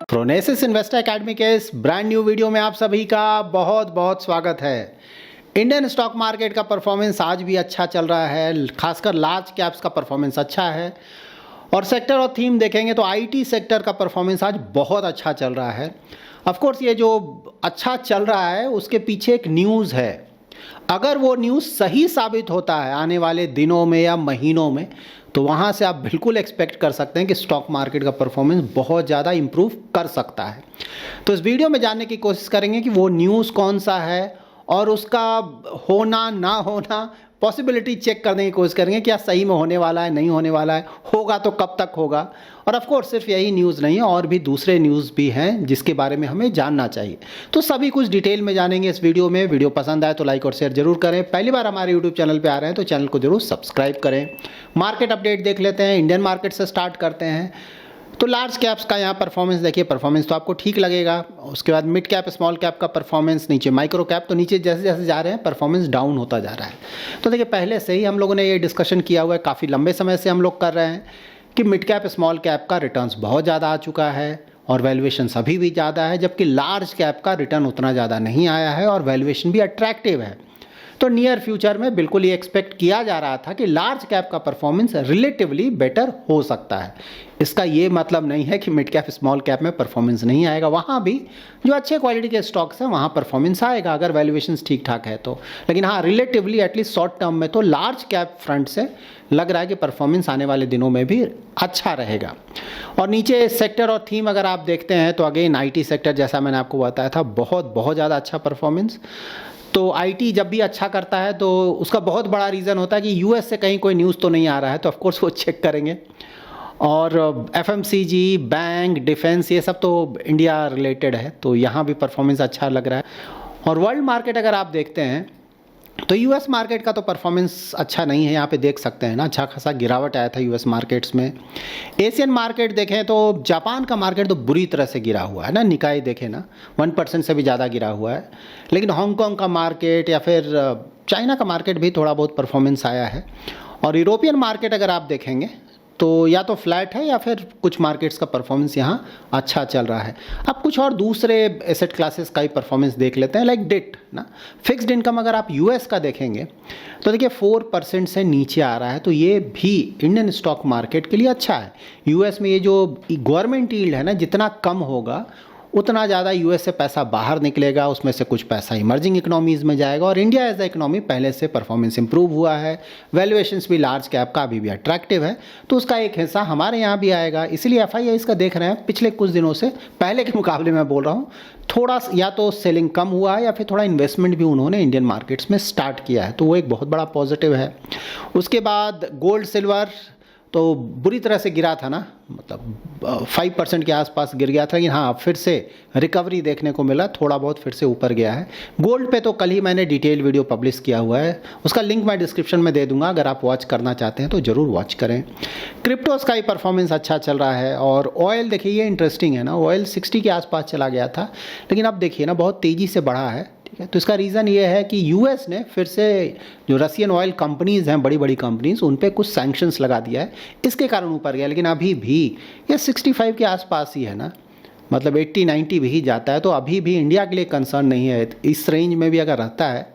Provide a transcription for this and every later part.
प्रोनेसिस investor academy के इस brand new video में आप सभी का बहुत बहुत स्वागत है। इंडियन स्टॉक मार्केट का परफॉर्मेंस आज भी अच्छा चल रहा है, खासकर लार्ज कैप्स का परफॉर्मेंस अच्छा है। और सेक्टर और थीम देखेंगे तो आईटी सेक्टर का परफॉर्मेंस आज बहुत अच्छा चल रहा है। ऑफ कोर्स ये जो अच्छा चल रहा है उसके पीछे एक न्यूज़ है। अगर वो न्यूज़ सही साबित होता है आने वाले दिनों में या महीनों में, तो वहाँ से आप बिल्कुल एक्सपेक्ट कर सकते हैं कि स्टॉक मार्केट का परफॉर्मेंस बहुत ज़्यादा इम्प्रूव कर सकता है। तो इस वीडियो में जानने की कोशिश करेंगे कि वो न्यूज़ कौन सा है और उसका होना ना होना पॉसिबिलिटी चेक करने की कोशिश करेंगे, क्या सही में होने वाला है, नहीं होने वाला है, होगा तो कब तक होगा। और ऑफ कोर्स सिर्फ यही न्यूज़ नहीं है, और भी दूसरे न्यूज़ भी हैं जिसके बारे में हमें जानना चाहिए। तो सभी कुछ डिटेल में जानेंगे इस वीडियो में। वीडियो पसंद आए तो लाइक और शेयर जरूर करें। पहली बार हमारे यूट्यूब चैनल पर आ रहे हैं तो चैनल को जरूर सब्सक्राइब करें। मार्केट अपडेट देख लेते हैं। इंडियन मार्केट से स्टार्ट करते हैं। तो लार्ज कैप्स का यहाँ परफॉर्मेंस देखिए, परफॉर्मेंस तो आपको ठीक लगेगा। उसके बाद मिड कैप स्मॉल कैप का परफॉर्मेंस, नीचे माइक्रो कैप, तो नीचे जैसे जैसे जा रहे हैं परफॉर्मेंस डाउन होता जा रहा है। तो देखिए पहले से ही हम लोगों ने ये डिस्कशन किया हुआ है, काफ़ी लंबे समय से हम लोग कर रहे हैं कि मिड कैप स्मॉल कैप का रिटर्न्स बहुत ज़्यादा आ चुका है और वैल्यूएशन अभी भी ज़्यादा है, जबकि लार्ज कैप का रिटर्न उतना ज़्यादा नहीं आया है और वैल्यूएशन भी अट्रैक्टिव है। तो नियर फ्यूचर में बिल्कुल ये एक्सपेक्ट किया जा रहा था कि लार्ज कैप का परफॉर्मेंस रिलेटिवली बेटर हो सकता है। इसका ये मतलब नहीं है कि मिड कैप स्मॉल कैप में परफॉर्मेंस नहीं आएगा, वहाँ भी जो अच्छे क्वालिटी के स्टॉक्स हैं वहाँ परफॉर्मेंस आएगा अगर वैल्यूएशंस ठीक ठाक है तो। लेकिन हाँ, रिलेटिवली एटलीस्ट शॉर्ट टर्म में तो लार्ज कैप फ्रंट से लग रहा है कि परफॉर्मेंस आने वाले दिनों में भी अच्छा रहेगा। और नीचे सेक्टर और थीम अगर आप देखते हैं तो अगेन आईटी सेक्टर, जैसा मैंने आपको बताया था, बहुत ज़्यादा अच्छा परफॉर्मेंस। तो आईटी जब भी अच्छा करता है तो उसका बहुत बड़ा रीज़न होता है कि यूएस से कहीं कोई न्यूज़ तो नहीं आ रहा है, तो ऑफ कोर्स वो चेक करेंगे। और एफएमसीजी, बैंक, डिफेंस, ये सब तो इंडिया रिलेटेड है, तो यहाँ भी परफॉर्मेंस अच्छा लग रहा है। और वर्ल्ड मार्केट अगर आप देखते हैं तो यूएस मार्केट का तो परफॉर्मेंस अच्छा नहीं है, यहाँ पे देख सकते हैं ना, अच्छा खासा गिरावट आया था यूएस मार्केट्स में। एशियन मार्केट देखें तो जापान का मार्केट तो बुरी तरह से गिरा हुआ है ना, निकाय देखें ना 1% से भी ज़्यादा गिरा हुआ है। लेकिन हांगकांग का मार्केट या फिर चाइना का मार्केट भी थोड़ा बहुत परफॉर्मेंस आया है। और यूरोपियन मार्केट अगर आप देखेंगे तो या तो फ्लैट है या फिर कुछ मार्केट्स का परफॉर्मेंस यहाँ अच्छा चल रहा है। अब कुछ और दूसरे एसेट क्लासेस का ही परफॉर्मेंस देख लेते हैं, लाइक डेट ना। फिक्स्ड इनकम अगर आप यूएस का देखेंगे तो देखिए 4% से नीचे आ रहा है, तो ये भी इंडियन स्टॉक मार्केट के लिए अच्छा है। यूएस में ये जो गवर्नमेंट यील्ड है ना, जितना कम होगा उतना ज़्यादा यूएस से पैसा बाहर निकलेगा, उसमें से कुछ पैसा इमर्जिंग इकोनॉमीज़ में जाएगा। और इंडिया एज अ इकोनॉमी पहले से परफॉर्मेंस इंप्रूव हुआ है, वैल्यूएशंस भी लार्ज कैप का अभी भी अट्रैक्टिव है, तो उसका एक हिस्सा हमारे यहाँ भी आएगा। इसीलिए एफआईआई इसका देख रहे हैं पिछले कुछ दिनों से, पहले के मुकाबले मैं बोल रहा हूँ, थोड़ा या तो सेलिंग कम हुआ है या फिर थोड़ा इन्वेस्टमेंट भी उन्होंने इंडियन मार्केट्स में स्टार्ट किया है, तो वो एक बहुत बड़ा पॉजिटिव है। उसके बाद गोल्ड सिल्वर तो बुरी तरह से गिरा था ना, मतलब 5% के आसपास गिर गया था, लेकिन हाँ फिर से रिकवरी देखने को मिला, थोड़ा बहुत फिर से ऊपर गया है। गोल्ड पे तो कल ही मैंने डिटेल वीडियो पब्लिश किया हुआ है, उसका लिंक मैं डिस्क्रिप्शन में दे दूंगा, अगर आप वॉच करना चाहते हैं तो ज़रूर वॉच करें। क्रिप्टोस का ही परफॉर्मेंस अच्छा चल रहा है। और ऑयल देखिए, ये इंटरेस्टिंग है ना, ऑयल 60 के आसपास चला गया था, लेकिन अब देखिए ना बहुत तेज़ी से बढ़ा है। तो इसका रीज़न ये है कि यूएस ने फिर से जो रशियन ऑयल कंपनीज़ हैं, बड़ी बड़ी कंपनीज़, उन पे कुछ सैंक्शंस लगा दिया है, इसके कारण ऊपर गया। लेकिन अभी भी ये 65 के आसपास ही है ना, मतलब 80-90 भी ही जाता है, तो अभी भी इंडिया के लिए कंसर्न नहीं है। इस रेंज में भी अगर रहता है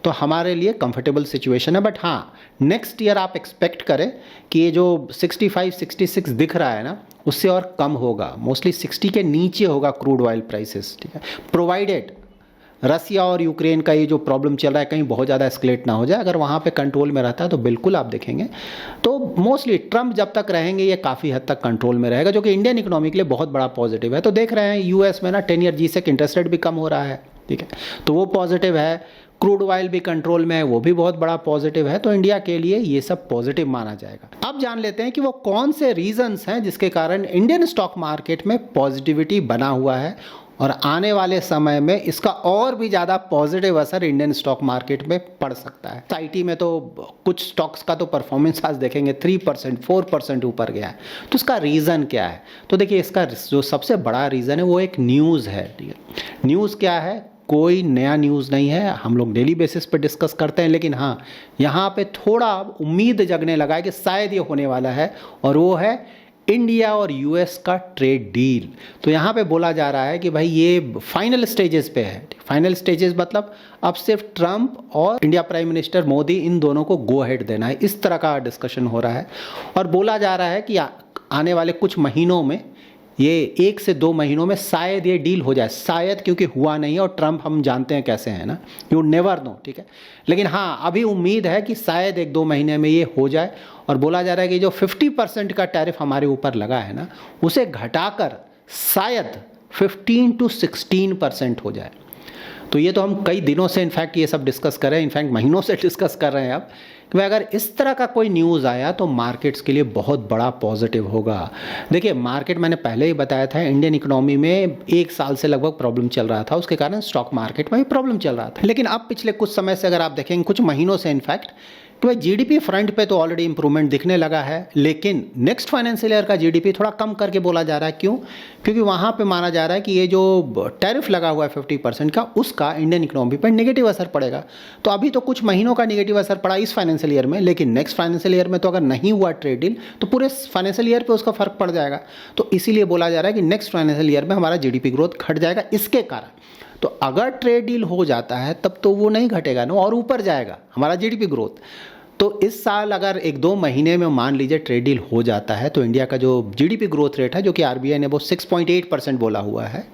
तो हमारे लिए कंफर्टेबल सिचुएशन है। बट हाँ, नेक्स्ट ईयर आप एक्सपेक्ट करें कि ये जो 65-66 दिख रहा है ना, उससे और कम होगा, मोस्टली 60 के नीचे होगा क्रूड ऑयल प्राइसेस, ठीक है, प्रोवाइडेड रसिया और यूक्रेन का ये जो प्रॉब्लम चल रहा है कहीं बहुत ज़्यादा एस्केलेट ना हो जाए। अगर वहाँ पे कंट्रोल में रहता है तो बिल्कुल आप देखेंगे तो मोस्टली ट्रम्प जब तक रहेंगे ये काफ़ी हद तक कंट्रोल में रहेगा, जो कि इंडियन इकोनॉमी के लिए बहुत बड़ा पॉजिटिव है। तो देख रहे हैं यूएस में ना 10 ईयर G-Sec इंटरेस्ट रेट भी कम हो रहा है, ठीक है, तो वो पॉजिटिव है। क्रूड ऑयल भी कंट्रोल में है, वो भी बहुत बड़ा पॉजिटिव है। तो इंडिया के लिए ये सब पॉजिटिव माना जाएगा। अब जान लेते हैं कि वो कौन से रीजंस हैं जिसके कारण इंडियन स्टॉक मार्केट में पॉजिटिविटी बना हुआ है और आने वाले समय में इसका और भी ज़्यादा पॉजिटिव असर इंडियन स्टॉक मार्केट में पड़ सकता है। आईटी में तो कुछ स्टॉक्स का तो परफॉर्मेंस आज देखेंगे 3%, 4% ऊपर गया है। तो इसका रीज़न क्या है? तो देखिए, इसका जो सबसे बड़ा रीज़न है वो एक न्यूज़ है। ठीक है, न्यूज़ क्या है? कोई नया न्यूज़ नहीं है, हम लोग डेली बेसिस पे डिस्कस करते हैं, लेकिन हाँ, यहाँ पे थोड़ा उम्मीद जगने लगा है कि शायद ये होने वाला है, और वो है इंडिया और यूएस का ट्रेड डील। तो यहाँ पे बोला जा रहा है कि भाई ये फाइनल स्टेजेस पे है। फाइनल स्टेजेस मतलब अब सिर्फ ट्रंप और इंडिया प्राइम मिनिस्टर मोदी इन दोनों को गो हेड देना है, इस तरह का डिस्कशन हो रहा है। और बोला जा रहा है कि आने वाले कुछ महीनों में, ये 1 से 2 महीनों में शायद ये डील हो जाए। शायद, क्योंकि हुआ नहीं है और ट्रंप हम जानते हैं कैसे हैं ना, यू नेवर नो, ठीक है। लेकिन हाँ, अभी उम्मीद है कि शायद 1-2 महीने में ये हो जाए। और बोला जा रहा है कि जो 50% का टैरिफ हमारे ऊपर लगा है ना, उसे घटाकर शायद 15 to 16% हो जाए। तो ये तो हम कई दिनों से इनफैक्ट ये सब डिस्कस कर रहे हैं, इनफैक्ट महीनों से डिस्कस कर रहे हैं अब कि अगर इस तरह का कोई न्यूज़ आया तो मार्केट्स के लिए बहुत बड़ा पॉजिटिव होगा। देखिए, मार्केट मैंने पहले ही बताया था, इंडियन इकोनॉमी में 1 साल से लगभग प्रॉब्लम चल रहा था, उसके कारण स्टॉक मार्केट में भी प्रॉब्लम चल रहा था। लेकिन अब पिछले कुछ समय से अगर आप देखेंगे, कुछ महीनों से इनफैक्ट, तो भाई जीडीपी फ्रंट पे तो ऑलरेडी इंप्रूवमेंट दिखने लगा है। लेकिन नेक्स्ट फाइनेंशियल ईयर का जीडीपी थोड़ा कम करके बोला जा रहा है। क्यों? क्योंकि वहाँ पे माना जा रहा है कि ये जो टैरिफ लगा हुआ है 50% का, उसका इंडियन इकोनॉमी पर नेगेटिव असर पड़ेगा। तो अभी तो कुछ महीनों का नेगेटिव असर पड़ा इस फाइनेंशियल ईयर में, लेकिन नेक्स्ट फाइनेंशियल ईयर में तो अगर नहीं हुआ ट्रेड डील तो पूरे फाइनेंशियल ईयर पे उसका फर्क पड़ जाएगा। तो इसीलिए बोला जा रहा है कि नेक्स्ट फाइनेंशियल ईयर में हमारा जीडीपी ग्रोथ घट जाएगा इसके कारण। तो अगर ट्रेड डील हो जाता है तब तो वो नहीं घटेगा ना, और ऊपर जाएगा हमारा जीडीपी ग्रोथ। तो इस साल अगर 1-2 महीने में मान लीजिए ट्रेड डील हो जाता है तो इंडिया का जो जीडीपी ग्रोथ रेट है, जो कि आरबीआई ने वो 6.8% बोला हुआ है,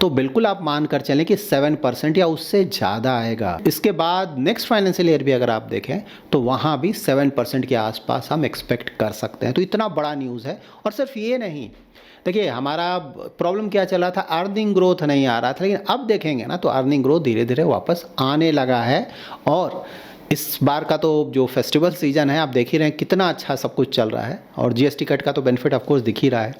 तो बिल्कुल आप मान कर चलें कि 7% या उससे ज़्यादा आएगा। इसके बाद नेक्स्ट फाइनेंशियल ईयर भी अगर आप देखें तो वहाँ भी 7% के आसपास हम एक्सपेक्ट कर सकते हैं। तो इतना बड़ा न्यूज़ है। और सिर्फ ये नहीं, देखिए हमारा प्रॉब्लम क्या चला था, अर्निंग ग्रोथ नहीं आ रहा था, लेकिन अब देखेंगे ना तो अर्निंग ग्रोथ धीरे धीरे वापस आने लगा है। और इस बार का तो जो फेस्टिवल सीजन है, आप देख ही रहे हैं कितना अच्छा सब कुछ चल रहा है, और जीएसटी कट का तो बेनिफिट ऑफ कोर्स दिख ही रहा है।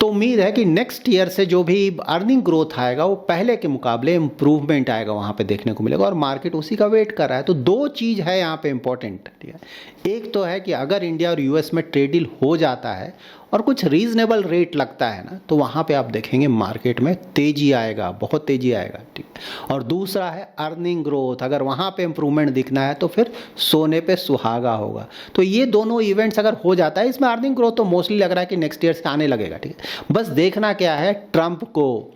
तो उम्मीद है कि नेक्स्ट ईयर से जो भी अर्निंग ग्रोथ आएगा वो पहले के मुकाबले इम्प्रूवमेंट आएगा, वहाँ पे देखने को मिलेगा, और मार्केट उसी का वेट कर रहा है। तो 2 चीज़ है यहाँ पे इम्पोर्टेंट, ठीक है। एक तो है कि अगर इंडिया और यूएस में ट्रेड डील हो जाता है और कुछ रीजनेबल रेट लगता है ना, तो वहाँ पे आप देखेंगे मार्केट में तेज़ी आएगा, बहुत तेज़ी आएगा, ठीक है। और दूसरा है अर्निंग ग्रोथ, अगर वहाँ पे इम्प्रूवमेंट दिखना है तो फिर सोने पे सुहागा होगा। तो ये दोनों इवेंट्स अगर हो जाता है, इसमें अर्निंग ग्रोथ तो मोस्टली लग रहा है कि नेक्स्ट ईयर से आने लगेगा, ठीक है। बस देखना क्या है ट्रंप को,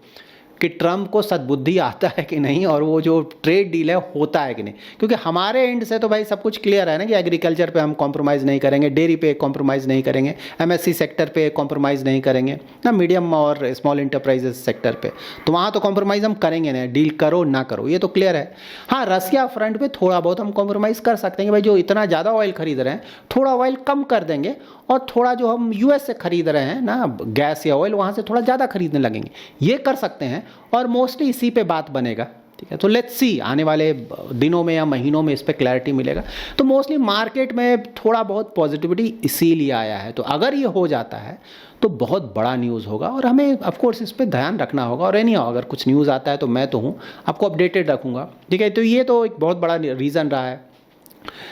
कि ट्रंप को सद्बुद्धि आता है कि नहीं, और वो जो ट्रेड डील है होता है कि नहीं। क्योंकि हमारे एंड से तो भाई सब कुछ क्लियर है ना कि एग्रीकल्चर पे हम कॉम्प्रोमाइज़ नहीं करेंगे, डेयरी पे कॉम्प्रोमाइज़ नहीं करेंगे, एमएससी सेक्टर पे कॉम्प्रोमाइज़ नहीं करेंगे ना, मीडियम और स्मॉल इंटरप्राइजेस सेक्टर पे तो वहाँ तो कॉम्प्रोमाइज़ हम करेंगे ना, डील करो ना करो, ये तो क्लियर है। हाँ, रसिया फ्रंट पे थोड़ा बहुत हम कॉम्प्रोमाइज़ कर सकते हैं कि भाई जो इतना ज़्यादा ऑयल खरीद रहे हैं थोड़ा ऑयल कम कर देंगे, और थोड़ा जो हम यूएस से खरीद रहे हैं ना गैस या ऑयल, वहाँ से थोड़ा ज़्यादा खरीदने लगेंगे, ये कर सकते हैं। और मोस्टली इसी पे बात बनेगा, ठीक है। तो लेट्स सी आने वाले दिनों में या महीनों में इस पे क्लैरिटी मिलेगा। तो मोस्टली मार्केट में थोड़ा बहुत पॉजिटिविटी इसीलिए आया है। तो अगर ये हो जाता है तो बहुत बड़ा न्यूज़ होगा, और हमें ऑफ कोर्स इस पे ध्यान रखना होगा। और एनी अगर कुछ न्यूज़ आता है तो मैं तो हूँ आपको अपडेटेड रखूँगा, ठीक है। तो ये तो एक बहुत बड़ा रीज़न रहा है।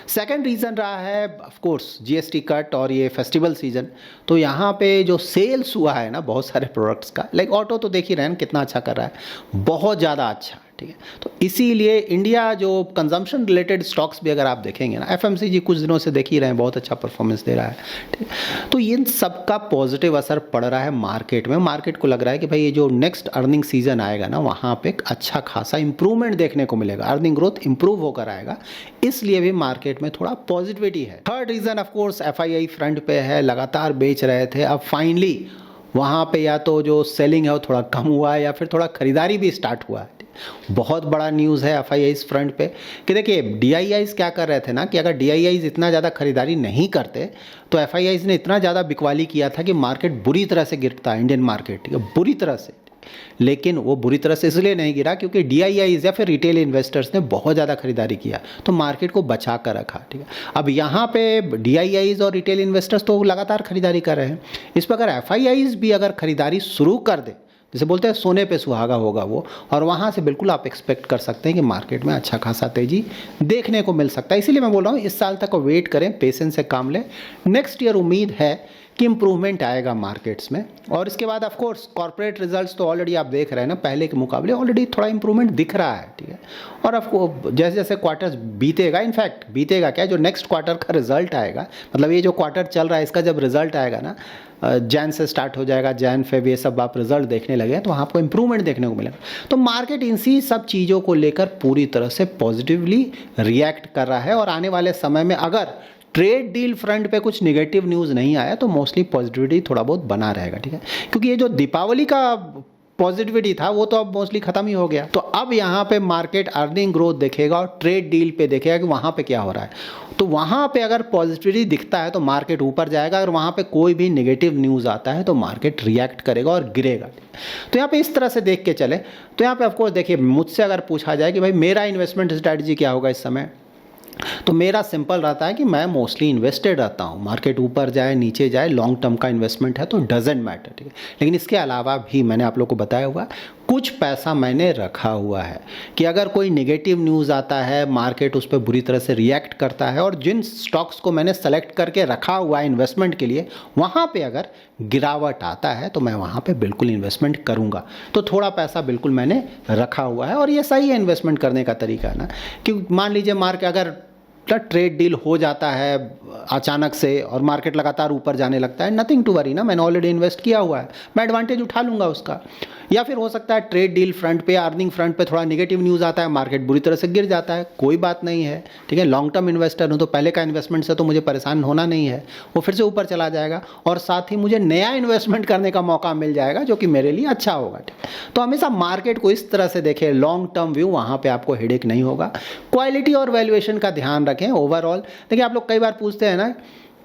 सेकेंड रीज़न रहा है ऑफ कोर्स जीएसटी कट और ये फेस्टिवल सीजन। तो यहाँ पे जो सेल्स हुआ है ना बहुत सारे प्रोडक्ट्स का, लाइक ऑटो तो देख ही रहे हैं कितना अच्छा कर रहा है, बहुत ज़्यादा अच्छा, ठीक है। तो इसीलिए इंडिया जो कंजम्पशन रिलेटेड स्टॉक्स भी अगर आप देखेंगे ना, एफएमसीजी कुछ दिनों से देख ही रहे हैं बहुत अच्छा परफॉर्मेंस दे रहा है, ठीक है। तो इन सब का पॉजिटिव असर पड़ रहा है मार्केट में। मार्केट को लग रहा है कि भाई ये जो नेक्स्ट अर्निंग सीजन आएगा ना, वहाँ पे एक अच्छा खासा इंप्रूवमेंट देखने को मिलेगा, अर्निंग ग्रोथ इंप्रूव होकर आएगा, इसलिए भी मार्केट में थोड़ा पॉजिटिविटी है। Third reason of course FII front पे है, लगातार बेच रहे थे, अब फाइनली वहाँ पे या तो जो सेलिंग है वो थोड़ा कम हुआ है या फिर थोड़ा खरीदारी भी स्टार्ट हुआ है। बहुत बड़ा न्यूज़ है एफआईआईज़ फ्रंट पे कि देखिए डीआईआईज़ क्या कर रहे थे ना, कि अगर डीआईआईज़ इतना ज़्यादा खरीदारी नहीं करते तो एफआईआईज़ ने इतना ज़्यादा बिकवाली किया था कि मार्केट बुरी तरह से गिरता है, इंडियन मार्केट, ठीक है, बुरी तरह से। लेकिन वो बुरी तरह से इसलिए नहीं गिरा क्योंकि डीआईआईज़ या फिर रिटेल इन्वेस्टर्स ने बहुत ज़्यादा खरीदारी किया, तो मार्केट को बचा कर रखा, ठीक है। अब यहाँ पे डीआईआईज़ और रिटेल इन्वेस्टर्स तो लगातार खरीदारी कर रहे हैं, इस पर अगर एफआईआईज़ भी अगर खरीदारी शुरू कर दे, जैसे बोलते हैं सोने पे सुहागा होगा वो, और वहाँ से बिल्कुल आप एक्सपेक्ट कर सकते हैं कि मार्केट में अच्छा खासा तेज़ी देखने को मिल सकता है। इसीलिए मैं बोल रहा हूँ इस साल तक वेट करें, पेशेंस से काम लें। नेक्स्ट ईयर उम्मीद है कि इम्प्रूवमेंट आएगा मार्केट्स में। और इसके बाद ऑफ कोर्स कॉर्पोरेट रिजल्ट्स तो ऑलरेडी आप देख रहे हैं ना, पहले के मुकाबले ऑलरेडी थोड़ा इंप्रूवमेंट दिख रहा है, ठीक है। और आपको जैसे जैसे क्वार्टर्स बीतेगा, इनफैक्ट बीतेगा क्या, जो नेक्स्ट क्वार्टर का रिजल्ट आएगा, मतलब ये जो क्वार्टर चल रहा है इसका जब रिजल्ट आएगा ना, जैन से स्टार्ट हो जाएगा, जैन फेब ये सब आप रिजल्ट देखने लगे तो वहाँ आपको इंप्रूवमेंट देखने को मिलेगा। तो मार्केट इसी सब चीज़ों को लेकर पूरी तरह से पॉजिटिवली रिएक्ट कर रहा है। और आने वाले समय में अगर ट्रेड डील फ्रंट पे कुछ नेगेटिव न्यूज़ नहीं आया तो मोस्टली पॉजिटिविटी थोड़ा बहुत बना रहेगा, ठीक है। क्योंकि ये जो दीपावली का पॉजिटिविटी था वो तो अब मोस्टली खत्म ही हो गया। तो अब यहाँ पे मार्केट अर्निंग ग्रोथ देखेगा और ट्रेड डील पे देखेगा कि वहाँ पे क्या हो रहा है। तो वहाँ पे अगर पॉजिटिविटी दिखता है तो मार्केट ऊपर जाएगा, अगर वहाँ पे कोई भी नेगेटिव न्यूज़ आता है तो मार्केट रिएक्ट करेगा और गिरेगा। तो यहाँ पे इस तरह से देख के चले। तो यहाँ पे ऑफकोर्स देखिए, मुझसे अगर पूछा जाए कि भाई मेरा इन्वेस्टमेंट स्ट्रैटेजी क्या होगा इस समय, तो मेरा सिंपल रहता है कि मैं मोस्टली इन्वेस्टेड रहता हूँ। मार्केट ऊपर जाए नीचे जाए, लॉन्ग टर्म का इन्वेस्टमेंट है तो डजेंट मैटर, ठीक है। लेकिन इसके अलावा भी मैंने आप लोग को बताया हुआ कुछ पैसा मैंने रखा हुआ है कि अगर कोई नेगेटिव न्यूज़ आता है, मार्केट उस पर बुरी तरह से रिएक्ट करता है और जिन स्टॉक्स को मैंने सेलेक्ट करके रखा हुआ है इन्वेस्टमेंट के लिए, वहाँ पे अगर गिरावट आता है तो मैं वहाँ पे बिल्कुल इन्वेस्टमेंट करूँगा। तो थोड़ा पैसा बिल्कुल मैंने रखा हुआ है और ये सही है इन्वेस्टमेंट करने का तरीका ना। कि मान लीजिए मार्केट अगर ट्रेड डील हो जाता है अचानक से और मार्केट लगातार ऊपर जाने लगता है, नथिंग टू वरी ना, मैंने ऑलरेडी इन्वेस्ट किया हुआ है, मैं एडवांटेज उठा लूँगा उसका। या फिर हो सकता है ट्रेड डील फ्रंट पे, अर्निंग फ्रंट पे थोड़ा नेगेटिव न्यूज़ आता है, मार्केट बुरी तरह से गिर जाता है, कोई बात नहीं है, ठीक है। लॉन्ग टर्म इन्वेस्टर हूँ तो पहले का इन्वेस्टमेंट से तो मुझे परेशान होना नहीं है, वो फिर से ऊपर चला जाएगा और साथ ही मुझे नया इन्वेस्टमेंट करने का मौका मिल जाएगा जो कि मेरे लिए अच्छा होगा, ठीक। तो हमेशा मार्केट को इस तरह से देखें, लॉन्ग टर्म व्यू, वहाँ पर आपको हेडेक नहीं होगा। क्वालिटी और वैल्यूएशन का ध्यान रखें। ओवरऑल देखिए, आप लोग कई बार पूछते हैं ना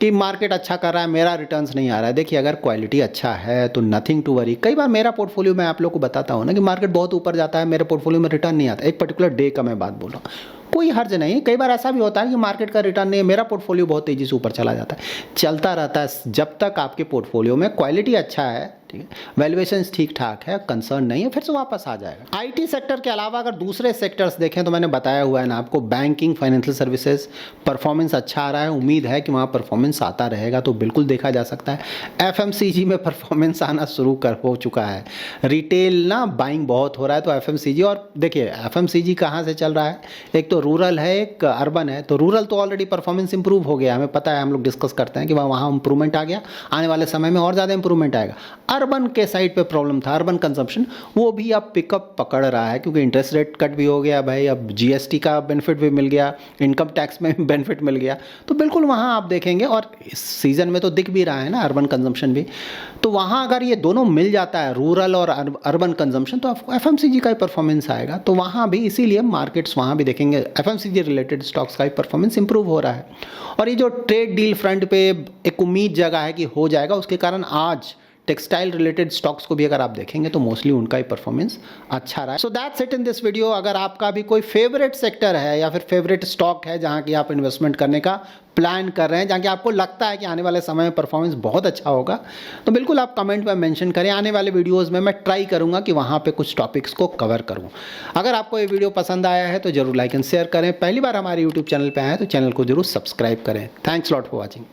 कि मार्केट अच्छा कर रहा है, मेरा रिटर्न्स नहीं आ रहा है। देखिए, अगर क्वालिटी अच्छा है तो नथिंग टू वरी। कई बार मेरा पोर्टफोलियो मैं आप लोग को बताता हूँ ना कि मार्केट बहुत ऊपर जाता है, मेरे पोर्टफोलियो में रिटर्न नहीं आता। एक पर्टिकुलर डे का मैं बात बोल रहा हूँ, कोई हर्ज नहीं। कई बार ऐसा भी होता है कि मार्केट का रिटर्न नहीं है, मेरा पोर्टफोलियो बहुत तेज़ी से ऊपर चला जाता है। चलता रहता है जब तक आपके पोर्टफोलियो में क्वालिटी अच्छा है, ठीक है, वैल्यूएशंस ठीक ठाक है, कंसर्न नहीं है, फिर से वापस आ जाएगा। आईटी सेक्टर के अलावा अगर दूसरे सेक्टर्स देखें तो मैंने बताया हुआ है ना आपको, बैंकिंग, फाइनेंशियल सर्विसेज परफॉर्मेंस अच्छा आ रहा है, उम्मीद है कि वहाँ परफॉर्मेंस आता रहेगा, तो बिल्कुल देखा जा सकता है। एफएमसीजी में परफॉर्मेंस आना शुरू हो चुका है। रिटेल ना बाइंग बहुत हो रहा है, तो एफएमसीजी, और देखिए एफएमसीजी कहाँ से चल रहा है, एक तो रूरल है, एक अर्बन है। तो रूरल तो ऑलरेडी परफॉर्मेंस इंप्रूव हो गया, हमें पता है, हम लोग डिस्कस करते हैं कि वहाँ इंप्रूवमेंट आ गया, आने वाले समय में और ज़्यादा इंप्रूवमेंट आएगा। अर्बन के साइड पे प्रॉब्लम था, अर्बन कंजम्पशन, वो भी अब पिकअप पकड़ रहा है क्योंकि इंटरेस्ट रेट कट भी हो गया भाई, अब जीएसटी का बेनिफिट भी मिल गया, इनकम टैक्स में भी बेनिफिट मिल गया। तो बिल्कुल वहाँ आप देखेंगे, और इस सीज़न में तो दिख भी रहा है ना अर्बन कंजम्पशन भी। तो वहाँ अगर ये दोनों मिल जाता है, रूरल और अर्बन कंजम्पशन, तो आपको एफएमसीजी का ही परफॉर्मेंस आएगा। तो वहाँ भी इसीलिए मार्केट्स वहाँ भी देखेंगे एफएमसीजी रिलेटेड स्टॉक्स का ही परफॉर्मेंस इंप्रूव हो रहा है। और ये जो ट्रेड डील फ्रंट पे एक उम्मीद जगह है कि हो जाएगा, उसके कारण आज टेक्सटाइल रिलेटेड स्टॉक्स को भी अगर आप देखेंगे तो मोस्टली उनका ही परफॉर्मेंस अच्छा रहा है। So that's it in this video. अगर आपका भी कोई फेवरेट सेक्टर है या फिर फेवरेट स्टॉक है जहां की आप इन्वेस्टमेंट करने का प्लान कर रहे हैं, जहाँ की आपको लगता है कि आने वाले समय में परफॉर्मेंस बहुत अच्छा होगा, तो बिल्कुल आप कमेंट में मेंशन करें। आने वाले वीडियोस में मैं ट्राई करूंगा कि वहाँ पे कुछ टॉपिक्स को कवर करूँ। अगर आपको ये वीडियो पसंद आया है तो जरूर लाइक एंड शेयर करें। पहली बार हमारे यूट्यूब चैनल पर आए हैं तो चैनल को जरूर सब्सक्राइब करें। Thanks lot for watching.